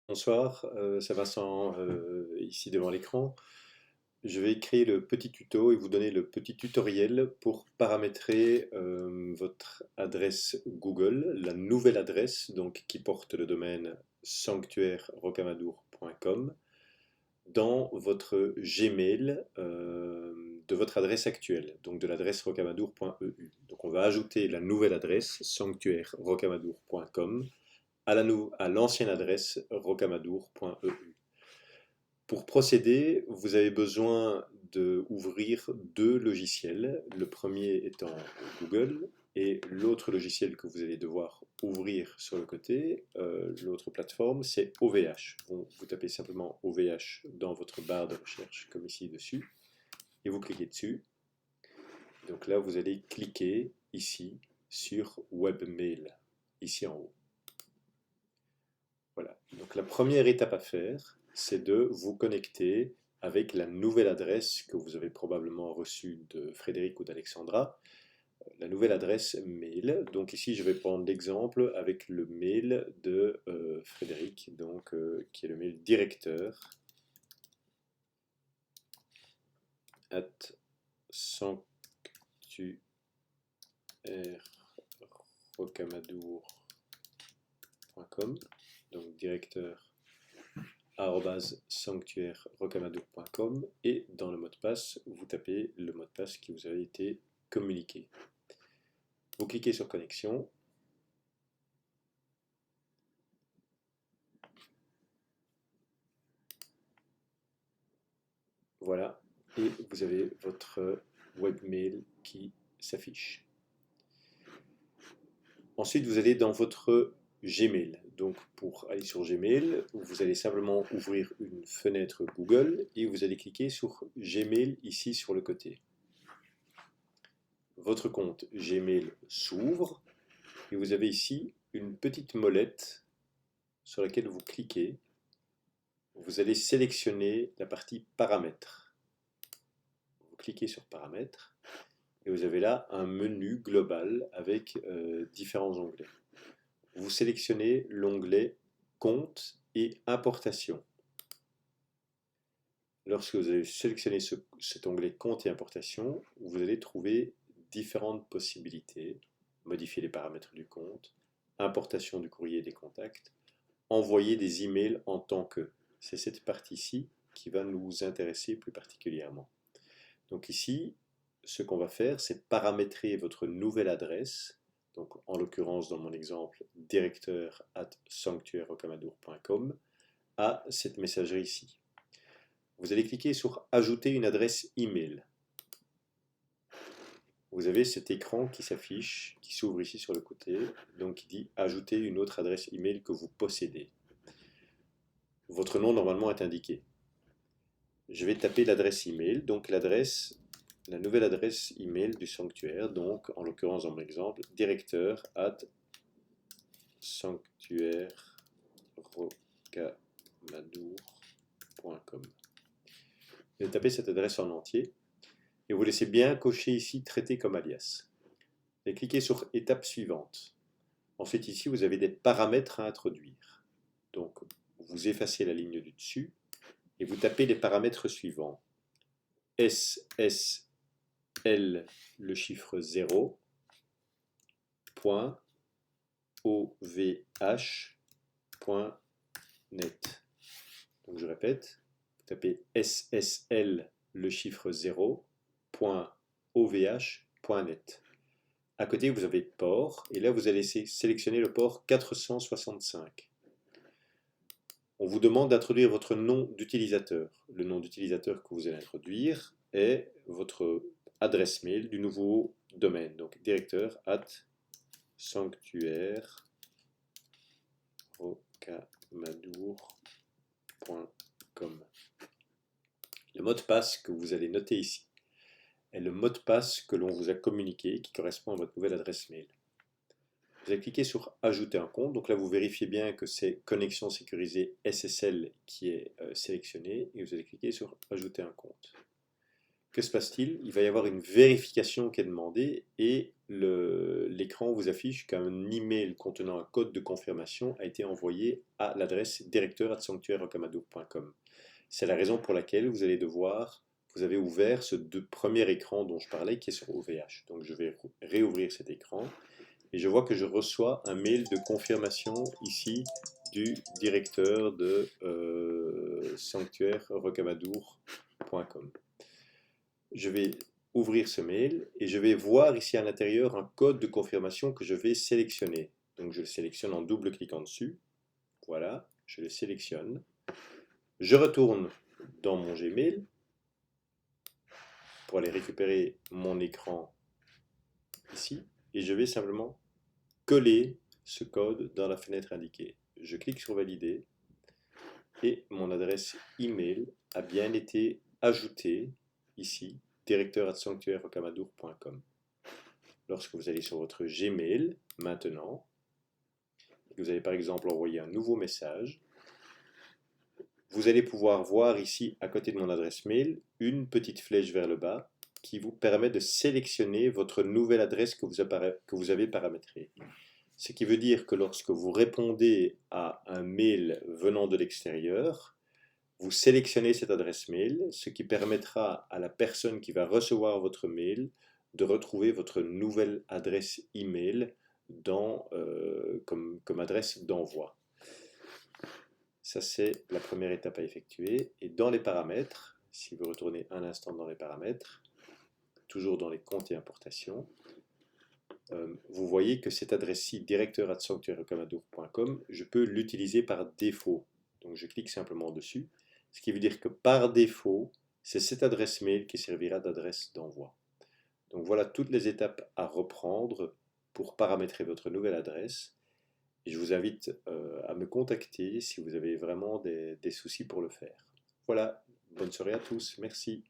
Bonsoir, c'est Vincent ici devant l'écran. Je vais créer le petit tuto et vous donner le petit tutoriel pour paramétrer votre adresse Google, la nouvelle adresse donc, qui porte le domaine sanctuaire-rocamadour.com dans votre Gmail de votre adresse actuelle, donc de l'adresse rocamadour.eu. Donc on va ajouter la nouvelle adresse sanctuaire-rocamadour.com à l'ancienne adresse rocamadour.eu. Pour procéder, vous avez besoin d'ouvrir deux logiciels, le premier étant Google et l'autre logiciel que vous allez devoir ouvrir sur le côté, l'autre plateforme, c'est OVH. Bon, vous tapez simplement OVH dans votre barre de recherche, comme ici dessus, et vous cliquez dessus. Donc là, vous allez cliquer ici sur Webmail, ici en haut. Voilà. Donc la première étape à faire, c'est de vous connecter avec la nouvelle adresse que vous avez probablement reçue de Frédéric ou d'Alexandra, la nouvelle adresse mail. Donc ici, je vais prendre l'exemple avec le mail de Frédéric, donc, qui est le mail directeur at sanctuaire-rocamadour.com, donc directeur sanctuaire-rocamadour.com, et dans le mot de passe, vous tapez le mot de passe qui vous a été communiqué. Vous cliquez sur connexion. Voilà, et vous avez votre webmail qui s'affiche. Ensuite, vous allez dans votre Gmail. Donc, pour aller sur Gmail, vous allez simplement ouvrir une fenêtre Google et vous allez cliquer sur Gmail ici sur le côté. Votre compte Gmail s'ouvre et vous avez ici une petite molette sur laquelle vous cliquez. Vous allez sélectionner la partie paramètres. Vous cliquez sur paramètres et vous avez là un menu global avec différents onglets. Vous sélectionnez l'onglet compte et importation. Lorsque vous avez sélectionné cet onglet compte et importation, vous allez trouver différentes possibilités. Modifier les paramètres du compte, importation du courrier et des contacts, envoyer des emails en tant que. C'est cette partie-ci qui va nous intéresser plus particulièrement. Donc ici, ce qu'on va faire, c'est paramétrer votre nouvelle adresse, donc en l'occurrence dans mon exemple, directeur@sanctuaire-rocamadour.com, à cette messagerie ici. Vous allez cliquer sur ajouter une adresse email. Vous avez cet écran qui s'affiche, qui s'ouvre ici sur le côté, donc qui dit ajouter une autre adresse email que vous possédez. Votre nom normalement est indiqué. Je vais taper l'adresse email, donc la nouvelle adresse email du sanctuaire, donc en l'occurrence dans mon exemple, directeur@sanctuaire-rocamadour.com. Vous allez taper cette adresse en entier et vous laissez bien cocher ici traiter comme alias. Et cliquez sur étape suivante. Ensuite ici vous avez des paramètres à introduire. Donc vous effacez la ligne du dessus et vous tapez les paramètres suivants. SSL, le chiffre 0, point ovh.net. Donc je répète, vous tapez SSL, le chiffre 0, point ovh.net. À côté, vous avez port, et là, vous allez sélectionner le port 465. On vous demande d'introduire votre nom d'utilisateur. Le nom d'utilisateur que vous allez introduire est votre adresse mail du nouveau domaine, donc directeur@sanctuaire-rocamadour.com. Le mot de passe que vous allez noter ici est le mot de passe que l'on vous a communiqué, qui correspond à votre nouvelle adresse mail. Vous allez cliquer sur ajouter un compte, donc là vous vérifiez bien que c'est connexion sécurisée SSL qui est sélectionné, et vous allez cliquer sur ajouter un compte. que se passe-t-il? Il va y avoir une vérification qui est demandée et l'écran vous affiche qu'un email contenant un code de confirmation a été envoyé à l'adresse directeur@sanctuairerocamadour.com. C'est la raison pour laquelle vous avez ouvert ce premier écran dont je parlais qui est sur OVH. Donc je vais réouvrir cet écran et je vois que je reçois un mail de confirmation ici du directeur de sanctuairerocamadour.com. Je vais ouvrir ce mail et je vais voir ici à l'intérieur un code de confirmation que je vais sélectionner. Donc je le sélectionne en double cliquant dessus. Voilà, je le sélectionne. Je retourne dans mon Gmail pour aller récupérer mon écran ici et je vais simplement coller ce code dans la fenêtre indiquée. Je clique sur valider et mon adresse email a bien été ajoutée ici, directeur@sanctuairerocamadour.com. Lorsque vous allez sur votre Gmail maintenant, et que vous allez par exemple envoyer un nouveau message, vous allez pouvoir voir ici à côté de mon adresse mail une petite flèche vers le bas qui vous permet de sélectionner votre nouvelle adresse que vous avez paramétrée. Ce qui veut dire que lorsque vous répondez à un mail venant de l'extérieur, vous sélectionnez cette adresse mail, ce qui permettra à la personne qui va recevoir votre mail de retrouver votre nouvelle adresse email comme adresse d'envoi. Ça, c'est la première étape à effectuer. Et dans les paramètres, si vous retournez un instant dans les paramètres, toujours dans les comptes et importations, vous voyez que cette adresse-ci, directeur@sanctuairerocamadour.com, je peux l'utiliser par défaut. Donc je clique simplement dessus, ce qui veut dire que par défaut, c'est cette adresse mail qui servira d'adresse d'envoi. Donc voilà toutes les étapes à reprendre pour paramétrer votre nouvelle adresse. Et je vous invite à me contacter si vous avez vraiment des soucis pour le faire. Voilà, bonne soirée à tous, merci.